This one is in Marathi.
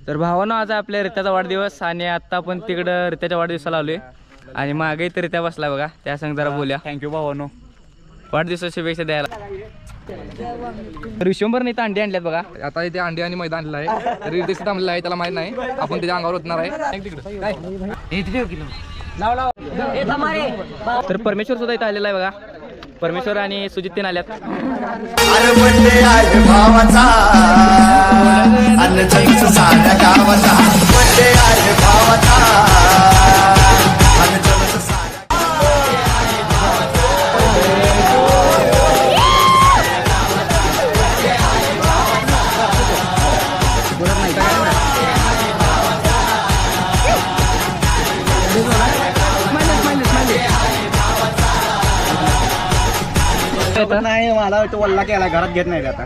तर भावानं आज आपल्या रित्याचा वाढदिवस आणि आता आपण तिकडं रित्याच्या वाढदिवसाला आलोय आणि मागे तर रित्या बसला बघा, त्या संग जरा बोलूया. थँक्यू भावानो वाढदिवसाच्या शुभेच्छा द्यायला. तर विश्वंभर नाही तर अंडी आणल्यात बघा. आता इथे अंडी आणि मैदान आणलेलं आहे तरी रितेश थांबलेला आहे त्याला माहित नाही आपण त्याच्या अंगावर होणार आहे. तर परमेश्वर सुद्धा इथं आलेला आहे बघा. परमेश्वर आणि सुजित तीन आल्यात. अरे बड्डे आहे भावाचा अन्नचंच साऱ्या गावाचा बड्डे आहे भावाचा अन्नचंच साऱ्या नाही मला तो वल्ला केला घरात घेत नाही आता.